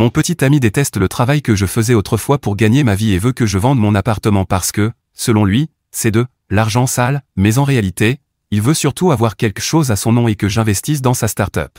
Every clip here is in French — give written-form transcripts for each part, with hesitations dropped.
Mon petit ami déteste le travail que je faisais autrefois pour gagner ma vie et veut que je vende mon appartement parce que, selon lui, c'est de l'argent sale, mais en réalité, il veut surtout avoir quelque chose à son nom et que j'investisse dans sa start-up.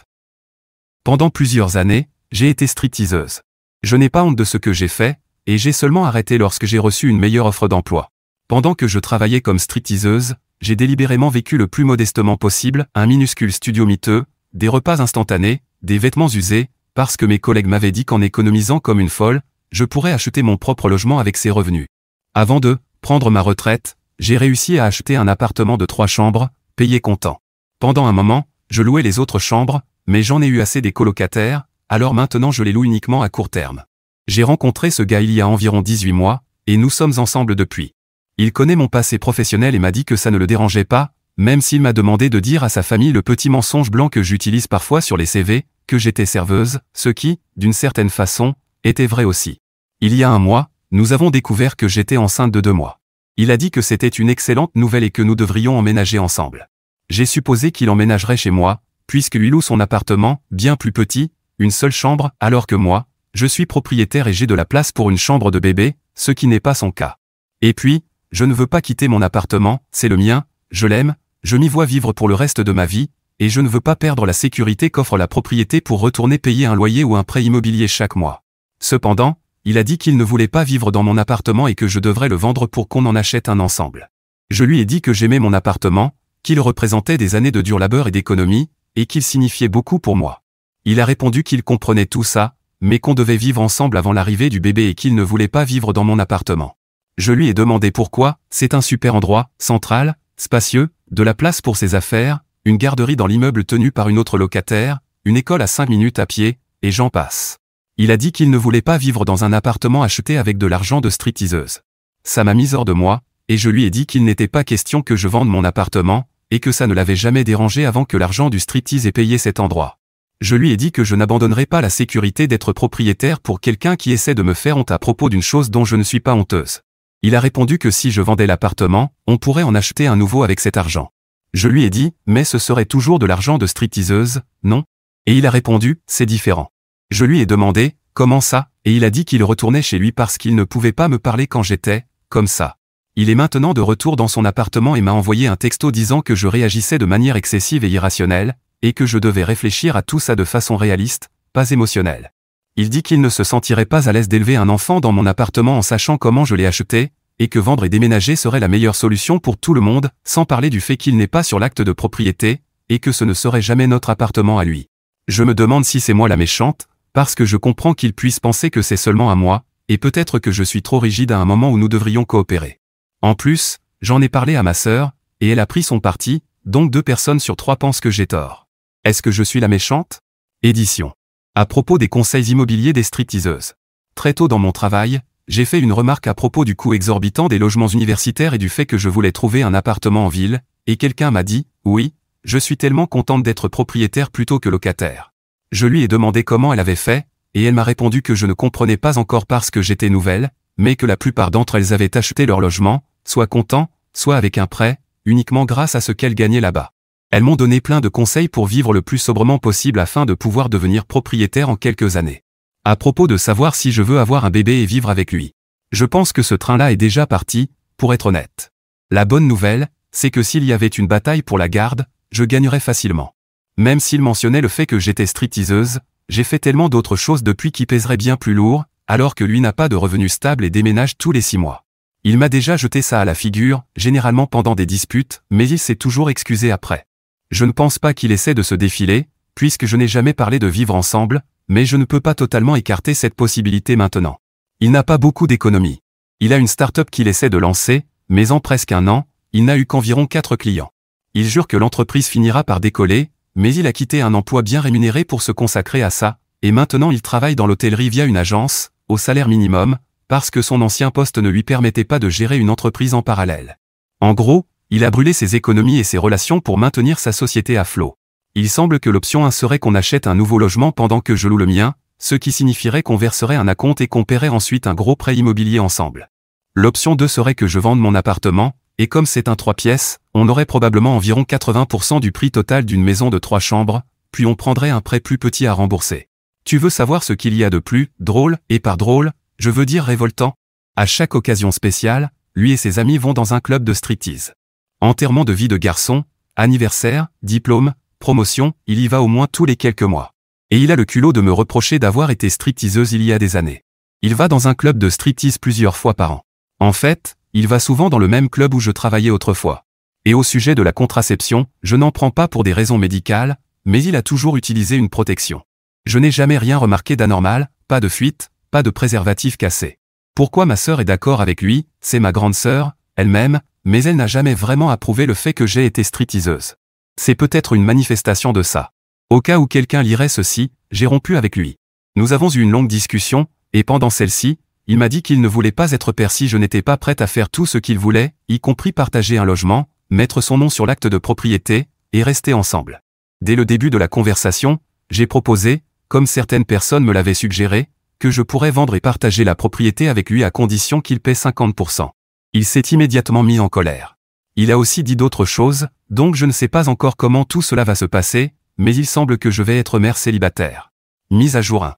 Pendant plusieurs années, j'ai été stripteaseuse. Je n'ai pas honte de ce que j'ai fait, et j'ai seulement arrêté lorsque j'ai reçu une meilleure offre d'emploi. Pendant que je travaillais comme stripteaseuse, j'ai délibérément vécu le plus modestement possible, un minuscule studio miteux, des repas instantanés, des vêtements usés, parce que mes collègues m'avaient dit qu'en économisant comme une folle, je pourrais acheter mon propre logement avec ces revenus. Avant de prendre ma retraite, j'ai réussi à acheter un appartement de 3 chambres, payé comptant. Pendant un moment, je louais les autres chambres, mais j'en ai eu assez des colocataires, alors maintenant je les loue uniquement à court terme. J'ai rencontré ce gars il y a environ 18 mois, et nous sommes ensemble depuis. Il connaît mon passé professionnel et m'a dit que ça ne le dérangeait pas, même s'il m'a demandé de dire à sa famille le petit mensonge blanc que j'utilise parfois sur les CV, que j'étais serveuse, ce qui, d'une certaine façon, était vrai aussi. Il y a un mois, nous avons découvert que j'étais enceinte de 2 mois. Il a dit que c'était une excellente nouvelle et que nous devrions emménager ensemble. J'ai supposé qu'il emménagerait chez moi, puisque lui loue son appartement, bien plus petit, une seule chambre, alors que moi, je suis propriétaire et j'ai de la place pour une chambre de bébé, ce qui n'est pas son cas. Et puis, je ne veux pas quitter mon appartement, c'est le mien, je l'aime, je m'y vois vivre pour le reste de ma vie, et je ne veux pas perdre la sécurité qu'offre la propriété pour retourner payer un loyer ou un prêt immobilier chaque mois. Cependant, il a dit qu'il ne voulait pas vivre dans mon appartement et que je devrais le vendre pour qu'on en achète un ensemble. Je lui ai dit que j'aimais mon appartement, qu'il représentait des années de dur labeur et d'économie, et qu'il signifiait beaucoup pour moi. Il a répondu qu'il comprenait tout ça, mais qu'on devait vivre ensemble avant l'arrivée du bébé et qu'il ne voulait pas vivre dans mon appartement. Je lui ai demandé pourquoi, c'est un super endroit, central, spacieux, de la place pour ses affaires, une garderie dans l'immeuble tenu par une autre locataire, une école à 5 minutes à pied, et j'en passe. Il a dit qu'il ne voulait pas vivre dans un appartement acheté avec de l'argent de stripteaseuse. Ça m'a mis hors de moi, et je lui ai dit qu'il n'était pas question que je vende mon appartement, et que ça ne l'avait jamais dérangé avant que l'argent du striptease ait payé cet endroit. Je lui ai dit que je n'abandonnerais pas la sécurité d'être propriétaire pour quelqu'un qui essaie de me faire honte à propos d'une chose dont je ne suis pas honteuse. Il a répondu que si je vendais l'appartement, on pourrait en acheter un nouveau avec cet argent. Je lui ai dit, mais ce serait toujours de l'argent de stripteaseuse, non? Et il a répondu, c'est différent. Je lui ai demandé, comment ça? Et il a dit qu'il retournait chez lui parce qu'il ne pouvait pas me parler quand j'étais, comme ça. Il est maintenant de retour dans son appartement et m'a envoyé un texto disant que je réagissais de manière excessive et irrationnelle, et que je devais réfléchir à tout ça de façon réaliste, pas émotionnelle. Il dit qu'il ne se sentirait pas à l'aise d'élever un enfant dans mon appartement en sachant comment je l'ai acheté, et que vendre et déménager serait la meilleure solution pour tout le monde, sans parler du fait qu'il n'est pas sur l'acte de propriété, et que ce ne serait jamais notre appartement à lui. Je me demande si c'est moi la méchante, parce que je comprends qu'il puisse penser que c'est seulement à moi, et peut-être que je suis trop rigide à un moment où nous devrions coopérer. En plus, j'en ai parlé à ma sœur, et elle a pris son parti, donc 2 personnes sur 3 pensent que j'ai tort. Est-ce que je suis la méchante? Édition. À propos des conseils immobiliers des stripteaseuses. Très tôt dans mon travail, j'ai fait une remarque à propos du coût exorbitant des logements universitaires et du fait que je voulais trouver un appartement en ville, et quelqu'un m'a dit, oui, je suis tellement contente d'être propriétaire plutôt que locataire. Je lui ai demandé comment elle avait fait, et elle m'a répondu que je ne comprenais pas encore parce que j'étais nouvelle, mais que la plupart d'entre elles avaient acheté leur logement, soit comptant, soit avec un prêt, uniquement grâce à ce qu'elles gagnaient là-bas. Elles m'ont donné plein de conseils pour vivre le plus sobrement possible afin de pouvoir devenir propriétaire en quelques années. À propos de savoir si je veux avoir un bébé et vivre avec lui. Je pense que ce train-là est déjà parti, pour être honnête. La bonne nouvelle, c'est que s'il y avait une bataille pour la garde, je gagnerais facilement. Même s'il mentionnait le fait que j'étais stripteaseuse, j'ai fait tellement d'autres choses depuis qui pèseraient bien plus lourd, alors que lui n'a pas de revenus stables et déménage tous les 6 mois. Il m'a déjà jeté ça à la figure, généralement pendant des disputes, mais il s'est toujours excusé après. Je ne pense pas qu'il essaie de se défiler, puisque je n'ai jamais parlé de vivre ensemble, mais je ne peux pas totalement écarter cette possibilité maintenant. Il n'a pas beaucoup d'économies. Il a une start-up qu'il essaie de lancer, mais en presque 1 an, il n'a eu qu'environ 4 clients. Il jure que l'entreprise finira par décoller, mais il a quitté un emploi bien rémunéré pour se consacrer à ça, et maintenant il travaille dans l'hôtellerie via une agence, au salaire minimum, parce que son ancien poste ne lui permettait pas de gérer une entreprise en parallèle. En gros, il a brûlé ses économies et ses relations pour maintenir sa société à flot. Il semble que l'option 1 serait qu'on achète un nouveau logement pendant que je loue le mien, ce qui signifierait qu'on verserait un acompte et qu'on paierait ensuite un gros prêt immobilier ensemble. L'option 2 serait que je vende mon appartement, et comme c'est un 3 pièces, on aurait probablement environ 80% du prix total d'une maison de 3 chambres, puis on prendrait un prêt plus petit à rembourser. Tu veux savoir ce qu'il y a de plus drôle, et par drôle, je veux dire révoltant? À chaque occasion spéciale, lui et ses amis vont dans un club de striptease. Enterrement de vie de garçon, anniversaire, diplôme, promotion, il y va au moins tous les quelques mois. Et il a le culot de me reprocher d'avoir été stripteaseuse il y a des années. Il va dans un club de striptease plusieurs fois par an. En fait, il va souvent dans le même club où je travaillais autrefois. Et au sujet de la contraception, je n'en prends pas pour des raisons médicales, mais il a toujours utilisé une protection. Je n'ai jamais rien remarqué d'anormal, pas de fuite, pas de préservatif cassé. Pourquoi ma sœur est d'accord avec lui? C'est ma grande sœur, elle-même, mais elle n'a jamais vraiment approuvé le fait que j'ai été stripteaseuse. C'est peut-être une manifestation de ça. Au cas où quelqu'un lirait ceci, j'ai rompu avec lui. Nous avons eu une longue discussion, et pendant celle-ci, il m'a dit qu'il ne voulait pas être père si je n'étais pas prête à faire tout ce qu'il voulait, y compris partager un logement, mettre son nom sur l'acte de propriété, et rester ensemble. Dès le début de la conversation, j'ai proposé, comme certaines personnes me l'avaient suggéré, que je pourrais vendre et partager la propriété avec lui à condition qu'il paie 50%. Il s'est immédiatement mis en colère. Il a aussi dit d'autres choses, donc je ne sais pas encore comment tout cela va se passer, mais il semble que je vais être mère célibataire. Mise à jour 1.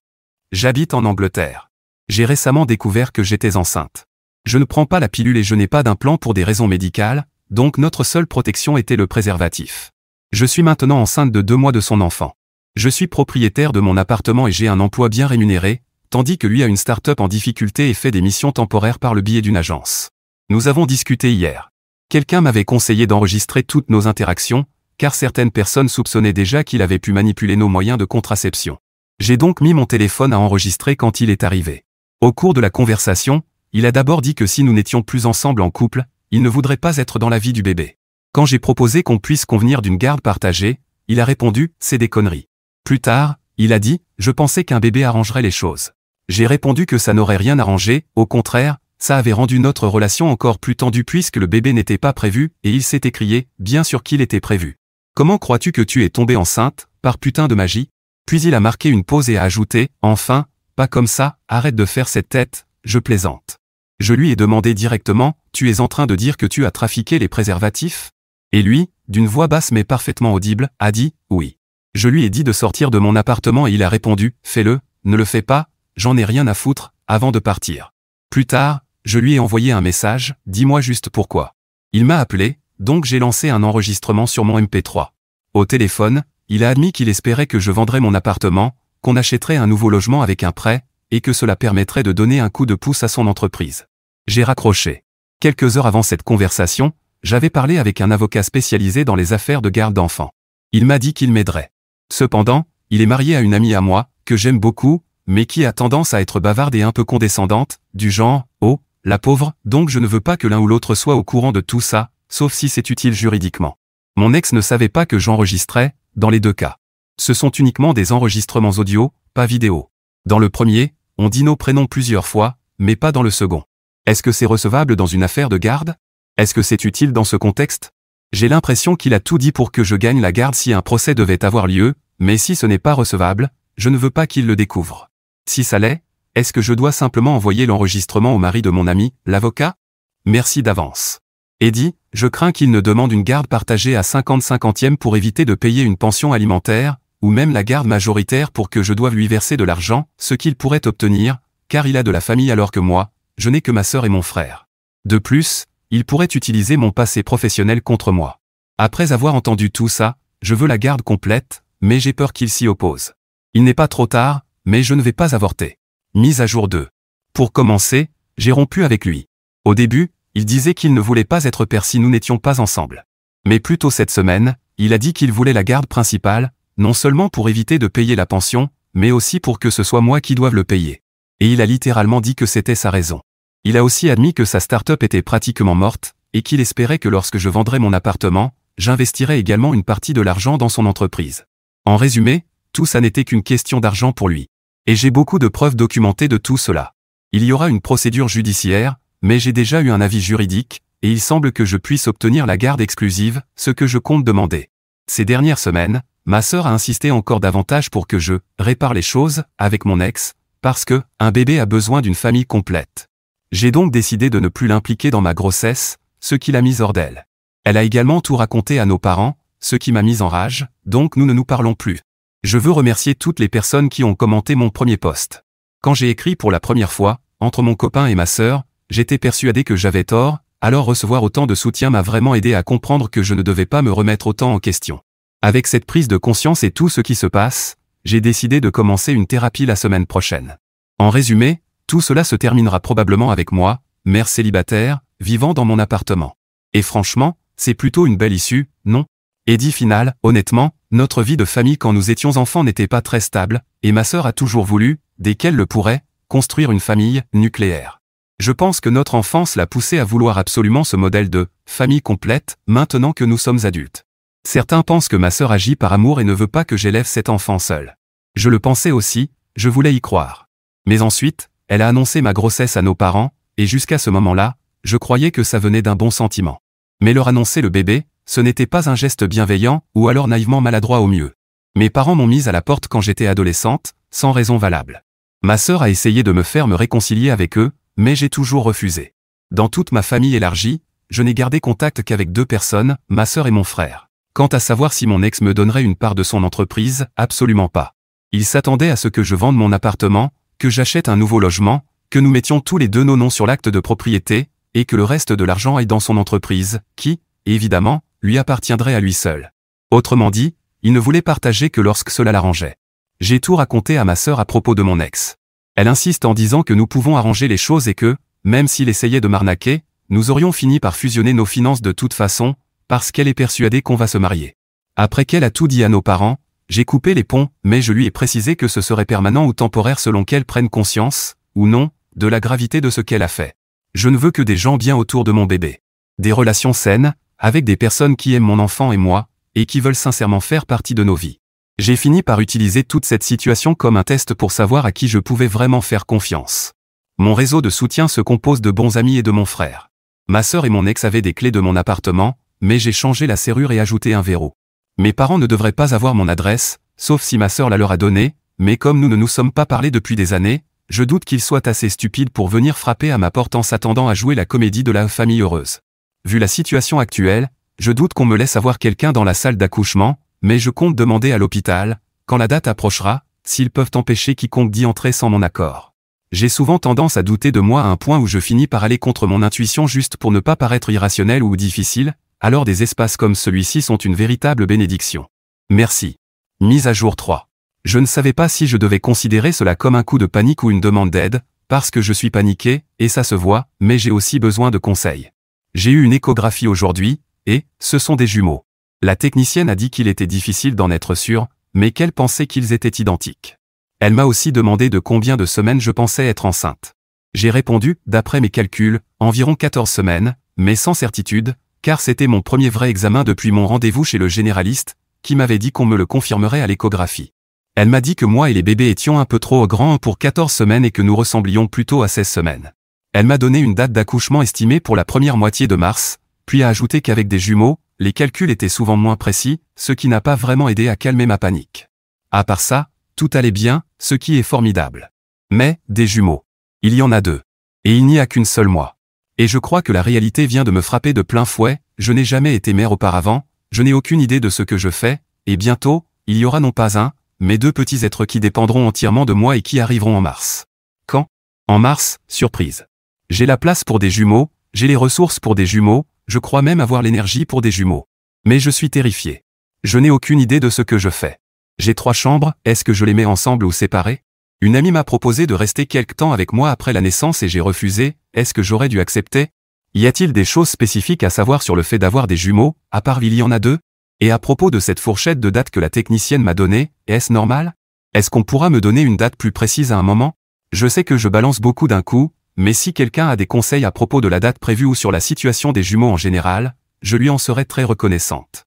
J'habite en Angleterre. J'ai récemment découvert que j'étais enceinte. Je ne prends pas la pilule et je n'ai pas d'implant pour des raisons médicales, donc notre seule protection était le préservatif. Je suis maintenant enceinte de 2 mois de son enfant. Je suis propriétaire de mon appartement et j'ai un emploi bien rémunéré, tandis que lui a une start-up en difficulté et fait des missions temporaires par le biais d'une agence. Nous avons discuté hier. Quelqu'un m'avait conseillé d'enregistrer toutes nos interactions, car certaines personnes soupçonnaient déjà qu'il avait pu manipuler nos moyens de contraception. J'ai donc mis mon téléphone à enregistrer quand il est arrivé. Au cours de la conversation, il a d'abord dit que si nous n'étions plus ensemble en couple, il ne voudrait pas être dans la vie du bébé. Quand j'ai proposé qu'on puisse convenir d'une garde partagée, il a répondu « c'est des conneries ». Plus tard, il a dit « je pensais qu'un bébé arrangerait les choses ». J'ai répondu que ça n'aurait rien arrangé, au contraire, ça avait rendu notre relation encore plus tendue puisque le bébé n'était pas prévu, et il s'est écrié « bien sûr qu'il était prévu ». Comment crois-tu que tu es tombée enceinte, par putain de magie? Puis il a marqué une pause et a ajouté « enfin, pas comme ça, arrête de faire cette tête, je plaisante ». Je lui ai demandé directement « tu es en train de dire que tu as trafiqué les préservatifs ?» Et lui, d'une voix basse mais parfaitement audible, a dit « oui ». Je lui ai dit de sortir de mon appartement et il a répondu « fais-le, ne le fais pas, j'en ai rien à foutre », avant de partir. Plus tard, je lui ai envoyé un message « dis-moi juste pourquoi ». Il m'a appelé, donc j'ai lancé un enregistrement sur mon MP3. Au téléphone, il a admis qu'il espérait que je vendrais mon appartement, qu'on achèterait un nouveau logement avec un prêt, et que cela permettrait de donner un coup de pouce à son entreprise. J'ai raccroché. Quelques heures avant cette conversation, j'avais parlé avec un avocat spécialisé dans les affaires de garde d'enfants. Il m'a dit qu'il m'aiderait. Cependant, il est marié à une amie à moi, que j'aime beaucoup, mais qui a tendance à être bavarde et un peu condescendante, du genre « oh, la pauvre », donc je ne veux pas que l'un ou l'autre soit au courant de tout ça, sauf si c'est utile juridiquement. Mon ex ne savait pas que j'enregistrais, dans les deux cas. Ce sont uniquement des enregistrements audio, pas vidéo. Dans le premier, on dit nos prénoms plusieurs fois, mais pas dans le second. Est-ce que c'est recevable dans une affaire de garde? Est-ce que c'est utile dans ce contexte? J'ai l'impression qu'il a tout dit pour que je gagne la garde si un procès devait avoir lieu, mais si ce n'est pas recevable, je ne veux pas qu'il le découvre. Si ça l'est, est-ce que je dois simplement envoyer l'enregistrement au mari de mon ami, l'avocat? Merci d'avance. Eddie, je crains qu'il ne demande une garde partagée à 50-50e pour éviter de payer une pension alimentaire, ou même la garde majoritaire pour que je doive lui verser de l'argent, ce qu'il pourrait obtenir, car il a de la famille alors que moi, je n'ai que ma sœur et mon frère. De plus, il pourrait utiliser mon passé professionnel contre moi. Après avoir entendu tout ça, je veux la garde complète, mais j'ai peur qu'il s'y oppose. Il n'est pas trop tard, mais je ne vais pas avorter. Mise à jour 2. Pour commencer, j'ai rompu avec lui. Au début, il disait qu'il ne voulait pas être père si nous n'étions pas ensemble. Mais plus tôt cette semaine, il a dit qu'il voulait la garde principale, non seulement pour éviter de payer la pension, mais aussi pour que ce soit moi qui doive le payer. Et il a littéralement dit que c'était sa raison. Il a aussi admis que sa start-up était pratiquement morte, et qu'il espérait que lorsque je vendrais mon appartement, j'investirais également une partie de l'argent dans son entreprise. En résumé, tout ça n'était qu'une question d'argent pour lui. Et j'ai beaucoup de preuves documentées de tout cela. Il y aura une procédure judiciaire, mais j'ai déjà eu un avis juridique, et il semble que je puisse obtenir la garde exclusive, ce que je compte demander. Ces dernières semaines, ma sœur a insisté encore davantage pour que je répare les choses avec mon ex, parce que un bébé a besoin d'une famille complète. J'ai donc décidé de ne plus l'impliquer dans ma grossesse, ce qui l'a mise hors d'elle. Elle a également tout raconté à nos parents, ce qui m'a mise en rage, donc nous ne nous parlons plus. Je veux remercier toutes les personnes qui ont commenté mon premier post. Quand j'ai écrit pour la première fois, entre mon copain et ma sœur, j'étais persuadé que j'avais tort, alors recevoir autant de soutien m'a vraiment aidé à comprendre que je ne devais pas me remettre autant en question. Avec cette prise de conscience et tout ce qui se passe, j'ai décidé de commencer une thérapie la semaine prochaine. En résumé, tout cela se terminera probablement avec moi, mère célibataire, vivant dans mon appartement. Et franchement, c'est plutôt une belle issue, non? Et dit final, honnêtement, notre vie de famille quand nous étions enfants n'était pas très stable, et ma sœur a toujours voulu, dès qu'elle le pourrait, construire une famille nucléaire. Je pense que notre enfance l'a poussée à vouloir absolument ce modèle de famille complète, maintenant que nous sommes adultes. Certains pensent que ma sœur agit par amour et ne veut pas que j'élève cet enfant seul. Je le pensais aussi, je voulais y croire. Mais ensuite, elle a annoncé ma grossesse à nos parents, et jusqu'à ce moment-là, je croyais que ça venait d'un bon sentiment. Mais leur annoncer le bébé, ce n'était pas un geste bienveillant, ou alors naïvement maladroit au mieux. Mes parents m'ont mise à la porte quand j'étais adolescente, sans raison valable. Ma sœur a essayé de me faire me réconcilier avec eux, mais j'ai toujours refusé. Dans toute ma famille élargie, je n'ai gardé contact qu'avec 2 personnes, ma sœur et mon frère. Quant à savoir si mon ex me donnerait une part de son entreprise, absolument pas. Il s'attendait à ce que je vende mon appartement, que j'achète un nouveau logement, que nous mettions tous les 2 nos noms sur l'acte de propriété, et que le reste de l'argent aille dans son entreprise, qui, évidemment, lui appartiendrait à lui seul. Autrement dit, il ne voulait partager que lorsque cela l'arrangeait. J'ai tout raconté à ma sœur à propos de mon ex. Elle insiste en disant que nous pouvons arranger les choses et que, même s'il essayait de m'arnaquer, nous aurions fini par fusionner nos finances de toute façon, parce qu'elle est persuadée qu'on va se marier. Après qu'elle a tout dit à nos parents, j'ai coupé les ponts, mais je lui ai précisé que ce serait permanent ou temporaire selon qu'elle prenne conscience, ou non, de la gravité de ce qu'elle a fait. Je ne veux que des gens bien autour de mon bébé. Des relations saines, avec des personnes qui aiment mon enfant et moi, et qui veulent sincèrement faire partie de nos vies. J'ai fini par utiliser toute cette situation comme un test pour savoir à qui je pouvais vraiment faire confiance. Mon réseau de soutien se compose de bons amis et de mon frère. Ma sœur et mon ex avaient des clés de mon appartement, mais j'ai changé la serrure et ajouté un verrou. Mes parents ne devraient pas avoir mon adresse, sauf si ma sœur la leur a donnée, mais comme nous ne nous sommes pas parlé depuis des années, je doute qu'ils soient assez stupides pour venir frapper à ma porte en s'attendant à jouer la comédie de la famille heureuse. Vu la situation actuelle, je doute qu'on me laisse avoir quelqu'un dans la salle d'accouchement, mais je compte demander à l'hôpital, quand la date approchera, s'ils peuvent empêcher quiconque d'y entrer sans mon accord. J'ai souvent tendance à douter de moi à un point où je finis par aller contre mon intuition juste pour ne pas paraître irrationnel ou difficile, alors des espaces comme celui-ci sont une véritable bénédiction. Merci. Mise à jour 3. Je ne savais pas si je devais considérer cela comme un coup de panique ou une demande d'aide, parce que je suis paniqué, et ça se voit, mais j'ai aussi besoin de conseils. J'ai eu une échographie aujourd'hui, et, ce sont des jumeaux. La technicienne a dit qu'il était difficile d'en être sûr, mais qu'elle pensait qu'ils étaient identiques. Elle m'a aussi demandé de combien de semaines je pensais être enceinte. J'ai répondu, d'après mes calculs, environ 14 semaines, mais sans certitude, car c'était mon premier vrai examen depuis mon rendez-vous chez le généraliste, qui m'avait dit qu'on me le confirmerait à l'échographie. Elle m'a dit que moi et les bébés étions un peu trop grands pour 14 semaines et que nous ressemblions plutôt à 16 semaines. Elle m'a donné une date d'accouchement estimée pour la première moitié de mars, puis a ajouté qu'avec des jumeaux, les calculs étaient souvent moins précis, ce qui n'a pas vraiment aidé à calmer ma panique. À part ça, tout allait bien, ce qui est formidable. Mais, des jumeaux. Il y en a 2. Et il n'y a qu'une seule moi. Et je crois que la réalité vient de me frapper de plein fouet, je n'ai jamais été mère auparavant, je n'ai aucune idée de ce que je fais, et bientôt, il y aura non pas un, mais 2 petits êtres qui dépendront entièrement de moi et qui arriveront en mars. Quand? En mars, surprise. J'ai la place pour des jumeaux, j'ai les ressources pour des jumeaux, je crois même avoir l'énergie pour des jumeaux. Mais je suis terrifié. Je n'ai aucune idée de ce que je fais. J'ai 3 chambres, est-ce que je les mets ensemble ou séparées? Une amie m'a proposé de rester quelque temps avec moi après la naissance et j'ai refusé, est-ce que j'aurais dû accepter? Y a-t-il des choses spécifiques à savoir sur le fait d'avoir des jumeaux, à part il y en a 2? Et à propos de cette fourchette de date que la technicienne m'a donnée, est-ce normal? Est-ce qu'on pourra me donner une date plus précise à un moment? Je sais que je balance beaucoup d'un coup, mais si quelqu'un a des conseils à propos de la date prévue ou sur la situation des jumeaux en général, je lui en serais très reconnaissante.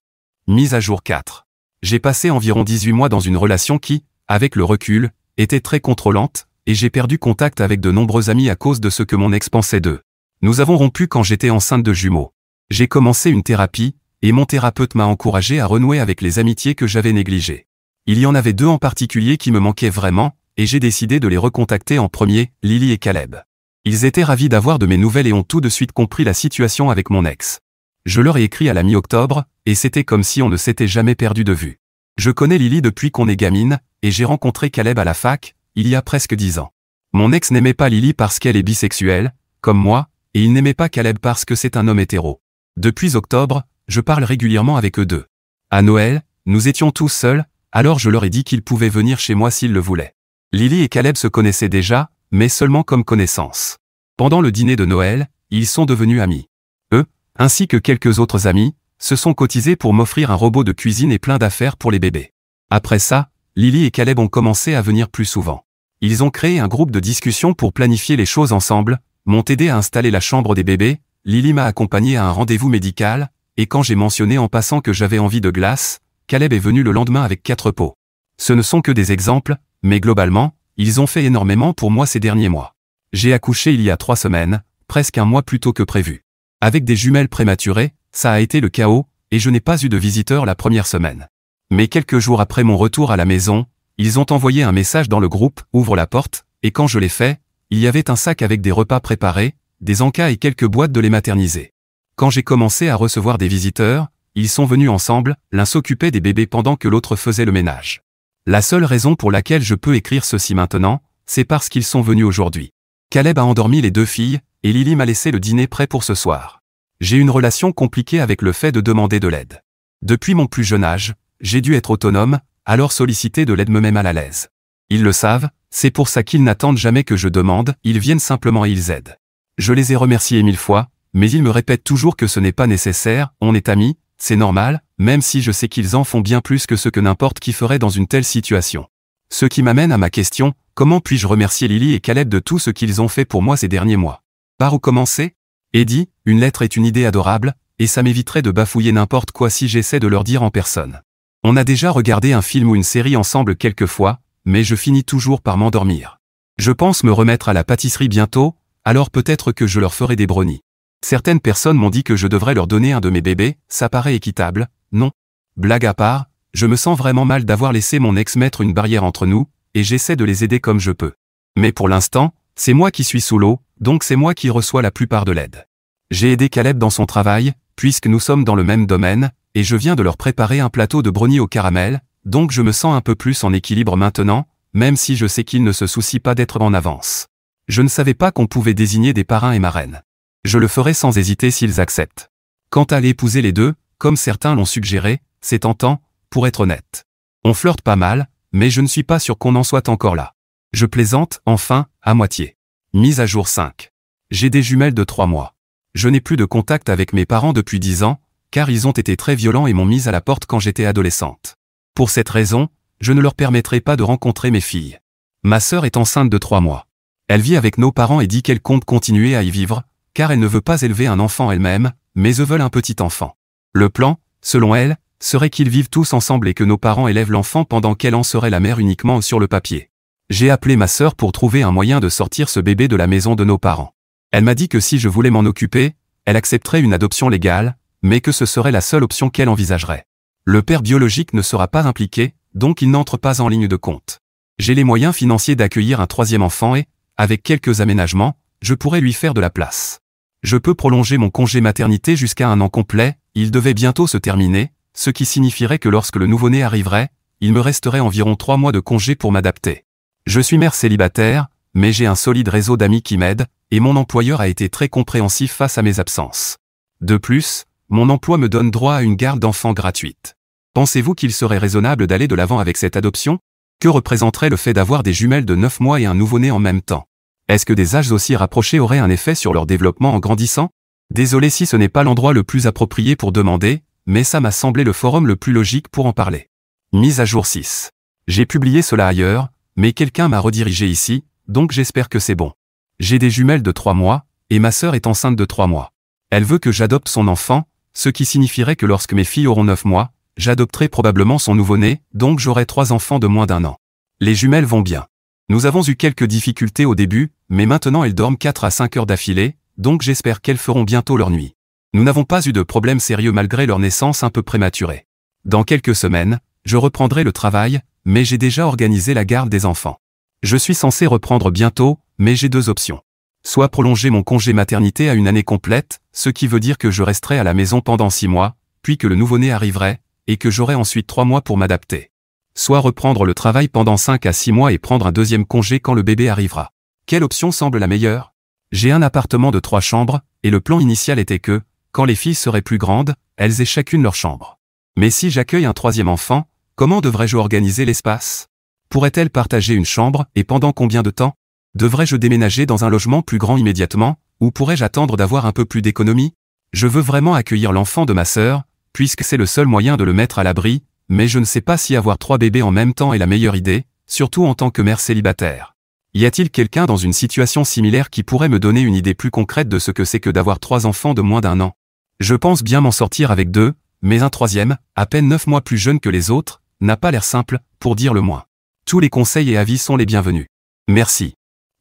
Mise à jour 4. J'ai passé environ 18 mois dans une relation qui, avec le recul, était très contrôlante, et j'ai perdu contact avec de nombreux amis à cause de ce que mon ex pensait d'eux. Nous avons rompu quand j'étais enceinte de jumeaux. J'ai commencé une thérapie, et mon thérapeute m'a encouragé à renouer avec les amitiés que j'avais négligées. Il y en avait 2 en particulier qui me manquaient vraiment, et j'ai décidé de les recontacter en premier, Lily et Caleb. Ils étaient ravis d'avoir de mes nouvelles et ont tout de suite compris la situation avec mon ex. Je leur ai écrit à la mi-octobre, et c'était comme si on ne s'était jamais perdu de vue. Je connais Lily depuis qu'on est gamine, et j'ai rencontré Caleb à la fac, il y a presque 10 ans. Mon ex n'aimait pas Lily parce qu'elle est bisexuelle, comme moi, et il n'aimait pas Caleb parce que c'est un homme hétéro. Depuis octobre, je parle régulièrement avec eux deux. À Noël, nous étions tous seuls, alors je leur ai dit qu'ils pouvaient venir chez moi s'ils le voulaient. Lily et Caleb se connaissaient déjà, mais seulement comme connaissances. Pendant le dîner de Noël, ils sont devenus amis. Eux, ainsi que quelques autres amis, se sont cotisés pour m'offrir un robot de cuisine et plein d'affaires pour les bébés. Après ça, Lily et Caleb ont commencé à venir plus souvent. Ils ont créé un groupe de discussion pour planifier les choses ensemble, m'ont aidé à installer la chambre des bébés, Lily m'a accompagné à un rendez-vous médical, et quand j'ai mentionné en passant que j'avais envie de glace, Caleb est venu le lendemain avec 4 pots. Ce ne sont que des exemples, mais globalement, ils ont fait énormément pour moi ces derniers mois. J'ai accouché il y a 3 semaines, presque un mois plus tôt que prévu. Avec des jumelles prématurées, ça a été le chaos, et je n'ai pas eu de visiteurs la première semaine. Mais quelques jours après mon retour à la maison, ils ont envoyé un message dans le groupe « Ouvre la porte », et quand je l'ai fait, il y avait un sac avec des repas préparés, des encas et quelques boîtes de lait maternisé. Quand j'ai commencé à recevoir des visiteurs, ils sont venus ensemble, l'un s'occupait des bébés pendant que l'autre faisait le ménage. La seule raison pour laquelle je peux écrire ceci maintenant, c'est parce qu'ils sont venus aujourd'hui. Caleb a endormi les 2 filles, et Lily m'a laissé le dîner prêt pour ce soir. J'ai une relation compliquée avec le fait de demander de l'aide. Depuis mon plus jeune âge, j'ai dû être autonome, alors solliciter de l'aide me met mal à l'aise. Ils le savent, c'est pour ça qu'ils n'attendent jamais que je demande, ils viennent simplement et ils aident. Je les ai remerciés 1000 fois, mais ils me répètent toujours que ce n'est pas nécessaire, on est amis, c'est normal, même si je sais qu'ils en font bien plus que ce que n'importe qui ferait dans une telle situation. Ce qui m'amène à ma question, comment puis-je remercier Lily et Caleb de tout ce qu'ils ont fait pour moi ces derniers mois? Par où commencer? Eddie, une lettre est une idée adorable, et ça m'éviterait de bafouiller n'importe quoi si j'essaie de leur dire en personne. On a déjà regardé un film ou une série ensemble quelques fois, mais je finis toujours par m'endormir. Je pense me remettre à la pâtisserie bientôt, alors peut-être que je leur ferai des brownies. Certaines personnes m'ont dit que je devrais leur donner un de mes bébés, ça paraît équitable, non? Blague à part, je me sens vraiment mal d'avoir laissé mon ex mettre une barrière entre nous, et j'essaie de les aider comme je peux. Mais pour l'instant, c'est moi qui suis sous l'eau, donc c'est moi qui reçois la plupart de l'aide. J'ai aidé Caleb dans son travail, puisque nous sommes dans le même domaine, et je viens de leur préparer un plateau de brownies au caramel, donc je me sens un peu plus en équilibre maintenant, même si je sais qu'ils ne se soucient pas d'être en avance. Je ne savais pas qu'on pouvait désigner des parrains et marraines. Je le ferai sans hésiter s'ils acceptent. Quant à l'épouser les deux, comme certains l'ont suggéré, c'est tentant, pour être honnête. On flirte pas mal, mais je ne suis pas sûr qu'on en soit encore là. Je plaisante, enfin, à moitié. Mise à jour 5. J'ai des jumelles de 3 mois. Je n'ai plus de contact avec mes parents depuis 10 ans, car ils ont été très violents et m'ont mise à la porte quand j'étais adolescente. Pour cette raison, je ne leur permettrai pas de rencontrer mes filles. Ma sœur est enceinte de 3 mois. Elle vit avec nos parents et dit qu'elle compte continuer à y vivre, car elle ne veut pas élever un enfant elle-même, mais eux veulent un petit enfant. Le plan, selon elle, serait qu'ils vivent tous ensemble et que nos parents élèvent l'enfant pendant qu'elle en serait la mère uniquement sur le papier. J'ai appelé ma sœur pour trouver un moyen de sortir ce bébé de la maison de nos parents. Elle m'a dit que si je voulais m'en occuper, elle accepterait une adoption légale, mais que ce serait la seule option qu'elle envisagerait. Le père biologique ne sera pas impliqué, donc il n'entre pas en ligne de compte. J'ai les moyens financiers d'accueillir un 3e enfant et, avec quelques aménagements, je pourrais lui faire de la place. Je peux prolonger mon congé maternité jusqu'à 1 an complet, il devait bientôt se terminer, ce qui signifierait que lorsque le nouveau-né arriverait, il me resterait environ 3 mois de congé pour m'adapter. Je suis mère célibataire, mais j'ai un solide réseau d'amis qui m'aident, et mon employeur a été très compréhensif face à mes absences. De plus, mon emploi me donne droit à une garde d'enfants gratuite. Pensez-vous qu'il serait raisonnable d'aller de l'avant avec cette adoption? Que représenterait le fait d'avoir des jumelles de 9 mois et un nouveau-né en même temps? Est-ce que des âges aussi rapprochés auraient un effet sur leur développement en grandissant? Désolé si ce n'est pas l'endroit le plus approprié pour demander, mais ça m'a semblé le forum le plus logique pour en parler. Mise à jour 6. J'ai publié cela ailleurs, mais quelqu'un m'a redirigé ici, donc j'espère que c'est bon. J'ai des jumelles de 3 mois, et ma sœur est enceinte de 3 mois. Elle veut que j'adopte son enfant, ce qui signifierait que lorsque mes filles auront 9 mois, j'adopterai probablement son nouveau-né, donc j'aurai 3 enfants de moins d'1 an. Les jumelles vont bien. Nous avons eu quelques difficultés au début, mais maintenant elles dorment 4 à 5 heures d'affilée, donc j'espère qu'elles feront bientôt leur nuit. Nous n'avons pas eu de problème sérieux malgré leur naissance un peu prématurée. Dans quelques semaines, je reprendrai le travail, mais j'ai déjà organisé la garde des enfants. Je suis censé reprendre bientôt, mais j'ai 2 options. Soit prolonger mon congé maternité à 1 année complète, ce qui veut dire que je resterai à la maison pendant 6 mois, puis que le nouveau-né arriverait, et que j'aurai ensuite 3 mois pour m'adapter. soit reprendre le travail pendant 5 à 6 mois et prendre un deuxième congé quand le bébé arrivera. Quelle option semble la meilleure? J'ai un appartement de 3 chambres, et le plan initial était que, quand les filles seraient plus grandes, elles aient chacune leur chambre. Mais si j'accueille un troisième enfant, comment devrais-je organiser l'espace? Pourrait-elle partager une chambre, et pendant combien de temps? Devrais-je déménager dans un logement plus grand immédiatement, ou pourrais-je attendre d'avoir un peu plus d'économie? Je veux vraiment accueillir l'enfant de ma sœur, puisque c'est le seul moyen de le mettre à l'abri, mais je ne sais pas si avoir 3 bébés en même temps est la meilleure idée, surtout en tant que mère célibataire. Y a-t-il quelqu'un dans une situation similaire qui pourrait me donner une idée plus concrète de ce que c'est que d'avoir 3 enfants de moins d'1 an? Je pense bien m'en sortir avec 2, mais un troisième, à peine 9 mois plus jeune que les autres, n'a pas l'air simple, pour dire le moins. Tous les conseils et avis sont les bienvenus. Merci.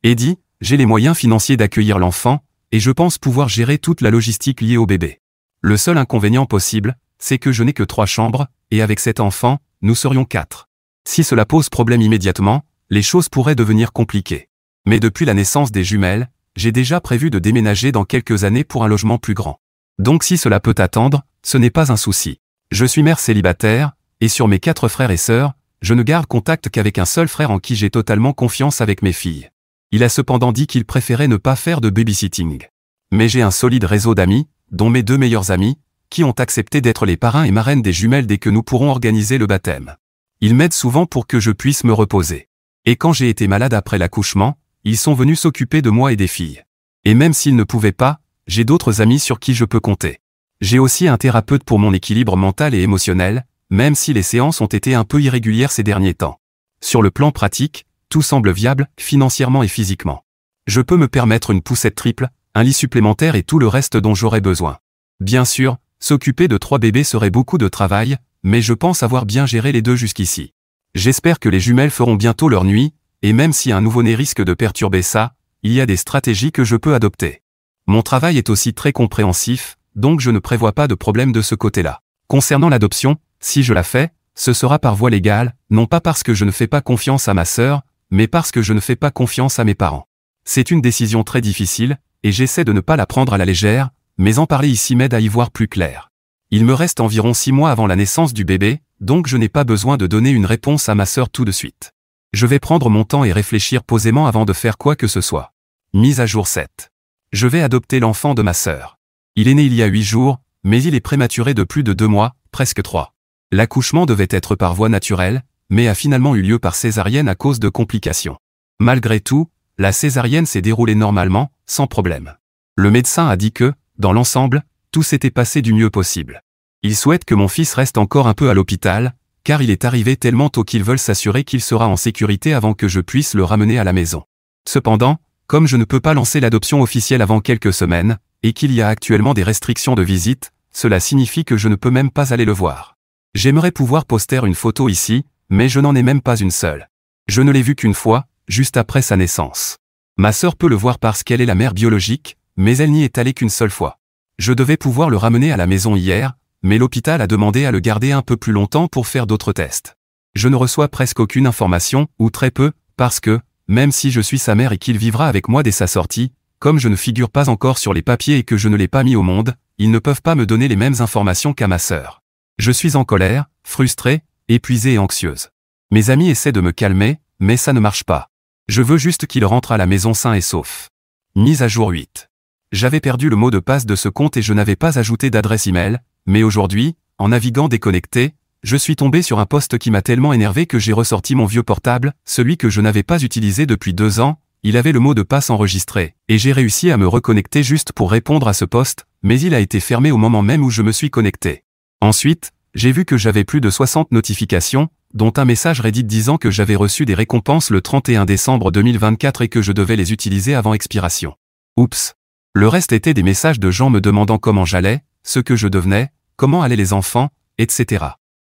Eddie, j'ai les moyens financiers d'accueillir l'enfant, et je pense pouvoir gérer toute la logistique liée au bébé. Le seul inconvénient possible, c'est que je n'ai que 3 chambres, et avec cet enfant, nous serions 4. Si cela pose problème immédiatement, les choses pourraient devenir compliquées. Mais depuis la naissance des jumelles, j'ai déjà prévu de déménager dans quelques années pour un logement plus grand. Donc si cela peut attendre, ce n'est pas un souci. Je suis mère célibataire, et sur mes 4 frères et sœurs, je ne garde contact qu'avec un seul frère en qui j'ai totalement confiance avec mes filles. Il a cependant dit qu'il préférait ne pas faire de babysitting. Mais j'ai un solide réseau d'amis, dont mes 2 meilleurs amis, qui ont accepté d'être les parrains et marraines des jumelles dès que nous pourrons organiser le baptême. Ils m'aident souvent pour que je puisse me reposer. Et quand j'ai été malade après l'accouchement, ils sont venus s'occuper de moi et des filles. Et même s'ils ne pouvaient pas, j'ai d'autres amis sur qui je peux compter. J'ai aussi un thérapeute pour mon équilibre mental et émotionnel, même si les séances ont été un peu irrégulières ces derniers temps. Sur le plan pratique, tout semble viable, financièrement et physiquement. Je peux me permettre une poussette triple, un lit supplémentaire et tout le reste dont j'aurai besoin. Bien sûr, s'occuper de 3 bébés serait beaucoup de travail, mais je pense avoir bien géré les 2 jusqu'ici. J'espère que les jumelles feront bientôt leur nuit, et même si un nouveau-né risque de perturber ça, il y a des stratégies que je peux adopter. Mon travail est aussi très compréhensif, donc je ne prévois pas de problème de ce côté-là. Concernant l'adoption, si je la fais, ce sera par voie légale, non pas parce que je ne fais pas confiance à ma sœur, mais parce que je ne fais pas confiance à mes parents. C'est une décision très difficile, et j'essaie de ne pas la prendre à la légère, mais en parler ici m'aide à y voir plus clair. Il me reste environ 6 mois avant la naissance du bébé, donc je n'ai pas besoin de donner une réponse à ma sœur tout de suite. Je vais prendre mon temps et réfléchir posément avant de faire quoi que ce soit. Mise à jour 7. Je vais adopter l'enfant de ma sœur. Il est né il y a 8 jours, mais il est prématuré de plus de 2 mois, presque 3. L'accouchement devait être par voie naturelle, mais a finalement eu lieu par césarienne à cause de complications. Malgré tout, la césarienne s'est déroulée normalement, sans problème. Le médecin a dit que, dans l'ensemble, tout s'était passé du mieux possible. Il souhaite que mon fils reste encore un peu à l'hôpital, car il est arrivé tellement tôt qu'ils veulent s'assurer qu'il sera en sécurité avant que je puisse le ramener à la maison. Cependant, comme je ne peux pas lancer l'adoption officielle avant quelques semaines, et qu'il y a actuellement des restrictions de visite, cela signifie que je ne peux même pas aller le voir. J'aimerais pouvoir poster une photo ici, mais je n'en ai même pas une seule. Je ne l'ai vu qu'une fois, juste après sa naissance. Ma sœur peut le voir parce qu'elle est la mère biologique, mais elle n'y est allée qu'une seule fois. Je devais pouvoir le ramener à la maison hier, mais l'hôpital a demandé à le garder un peu plus longtemps pour faire d'autres tests. Je ne reçois presque aucune information, ou très peu, parce que, même si je suis sa mère et qu'il vivra avec moi dès sa sortie, comme je ne figure pas encore sur les papiers et que je ne l'ai pas mis au monde, ils ne peuvent pas me donner les mêmes informations qu'à ma sœur. Je suis en colère, frustrée, épuisée et anxieuse. Mes amis essaient de me calmer, mais ça ne marche pas. Je veux juste qu'il rentre à la maison sain et sauf. Mise à jour 8. J'avais perdu le mot de passe de ce compte et je n'avais pas ajouté d'adresse email, mais aujourd'hui, en naviguant déconnecté, je suis tombé sur un post qui m'a tellement énervé que j'ai ressorti mon vieux portable, celui que je n'avais pas utilisé depuis 2 ans, il avait le mot de passe enregistré, et j'ai réussi à me reconnecter juste pour répondre à ce post, mais il a été fermé au moment même où je me suis connecté. Ensuite, j'ai vu que j'avais plus de 60 notifications, dont un message Reddit disant que j'avais reçu des récompenses le 31 décembre 2024 et que je devais les utiliser avant expiration. Oups. Le reste était des messages de gens me demandant comment j'allais, ce que je devenais, comment allaient les enfants, etc.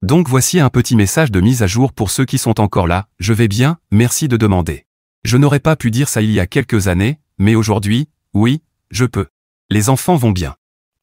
Donc voici un petit message de mise à jour pour ceux qui sont encore là, je vais bien, merci de demander. Je n'aurais pas pu dire ça il y a quelques années, mais aujourd'hui, oui, je peux. Les enfants vont bien.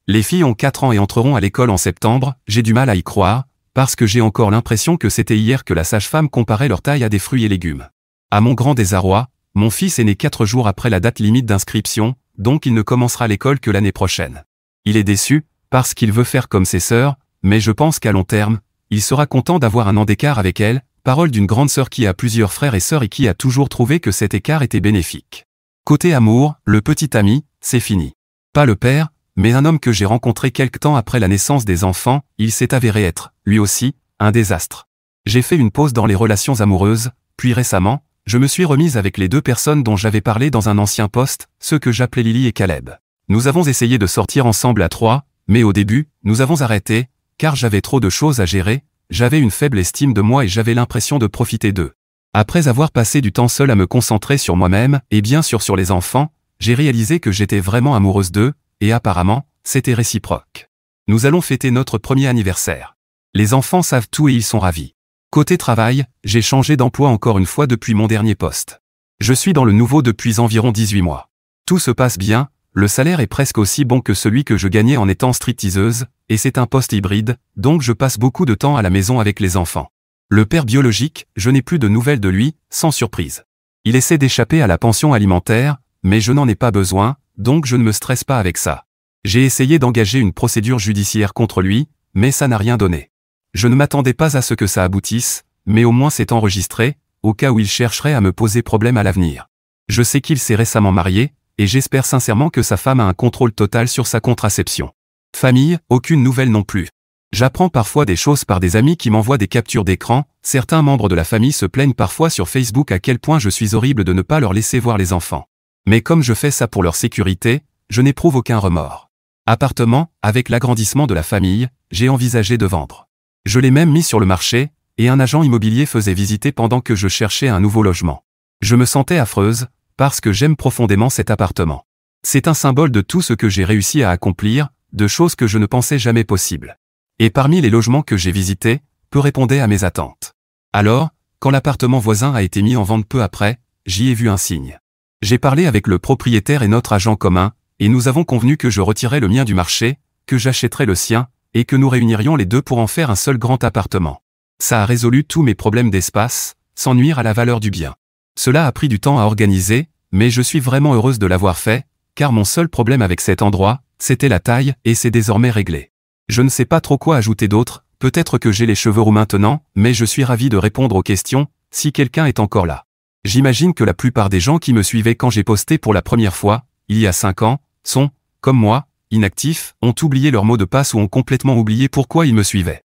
Les filles ont 4 ans et entreront à l'école en septembre, j'ai du mal à y croire, parce que j'ai encore l'impression que c'était hier que la sage-femme comparait leur taille à des fruits et légumes. À mon grand désarroi, mon fils est né 4 jours après la date limite d'inscription, donc il ne commencera l'école que l'année prochaine. Il est déçu, parce qu'il veut faire comme ses sœurs, mais je pense qu'à long terme, il sera content d'avoir un an d'écart avec elle, parole d'une grande sœur qui a plusieurs frères et sœurs et qui a toujours trouvé que cet écart était bénéfique. Côté amour, le petit ami, c'est fini. Pas le père, mais un homme que j'ai rencontré quelque temps après la naissance des enfants, il s'est avéré être, lui aussi, un désastre. J'ai fait une pause dans les relations amoureuses, puis récemment, je me suis remise avec les deux personnes dont j'avais parlé dans un ancien post, ceux que j'appelais Lily et Caleb. Nous avons essayé de sortir ensemble à 3, mais au début, nous avons arrêté, car j'avais trop de choses à gérer, j'avais une faible estime de moi et j'avais l'impression de profiter d'eux. Après avoir passé du temps seul à me concentrer sur moi-même, et bien sûr sur les enfants, j'ai réalisé que j'étais vraiment amoureuse d'eux, et apparemment, c'était réciproque. Nous allons fêter notre premier anniversaire. Les enfants savent tout et ils sont ravis. Côté travail, j'ai changé d'emploi encore une fois depuis mon dernier poste. Je suis dans le nouveau depuis environ 18 mois. Tout se passe bien, le salaire est presque aussi bon que celui que je gagnais en étant stripteaseuse, et c'est un poste hybride, donc je passe beaucoup de temps à la maison avec les enfants. Le père biologique, je n'ai plus de nouvelles de lui, sans surprise. Il essaie d'échapper à la pension alimentaire, mais je n'en ai pas besoin, donc je ne me stresse pas avec ça. J'ai essayé d'engager une procédure judiciaire contre lui, mais ça n'a rien donné. Je ne m'attendais pas à ce que ça aboutisse, mais au moins c'est enregistré, au cas où il chercherait à me poser problème à l'avenir. Je sais qu'il s'est récemment marié, et j'espère sincèrement que sa femme a un contrôle total sur sa contraception. Famille, aucune nouvelle non plus. J'apprends parfois des choses par des amis qui m'envoient des captures d'écran, certains membres de la famille se plaignent parfois sur Facebook à quel point je suis horrible de ne pas leur laisser voir les enfants. Mais comme je fais ça pour leur sécurité, je n'éprouve aucun remords. Appartement, avec l'agrandissement de la famille, j'ai envisagé de vendre. Je l'ai même mis sur le marché, et un agent immobilier faisait visiter pendant que je cherchais un nouveau logement. Je me sentais affreuse, parce que j'aime profondément cet appartement. C'est un symbole de tout ce que j'ai réussi à accomplir, de choses que je ne pensais jamais possibles. Et parmi les logements que j'ai visités, peu répondaient à mes attentes. Alors, quand l'appartement voisin a été mis en vente peu après, j'y ai vu un signe. J'ai parlé avec le propriétaire et notre agent commun, et nous avons convenu que je retirais le mien du marché, que j'achèterais le sien, et que nous réunirions les deux pour en faire un seul grand appartement. Ça a résolu tous mes problèmes d'espace, sans nuire à la valeur du bien. Cela a pris du temps à organiser, mais je suis vraiment heureuse de l'avoir fait, car mon seul problème avec cet endroit, c'était la taille, et c'est désormais réglé. Je ne sais pas trop quoi ajouter d'autre, peut-être que j'ai les cheveux roux maintenant, mais je suis ravi de répondre aux questions, si quelqu'un est encore là. J'imagine que la plupart des gens qui me suivaient quand j'ai posté pour la première fois, il y a 5 ans, sont, comme moi, inactifs, ont oublié leur mot de passe ou ont complètement oublié pourquoi ils me suivaient.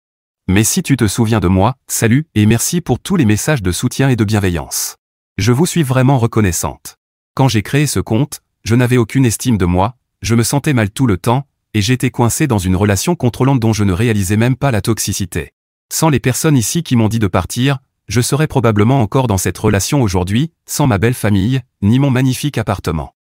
Mais si tu te souviens de moi, salut et merci pour tous les messages de soutien et de bienveillance. Je vous suis vraiment reconnaissante. Quand j'ai créé ce compte, je n'avais aucune estime de moi, je me sentais mal tout le temps, et j'étais coincé dans une relation contrôlante dont je ne réalisais même pas la toxicité. Sans les personnes ici qui m'ont dit de partir, je serais probablement encore dans cette relation aujourd'hui, sans ma belle famille, ni mon magnifique appartement.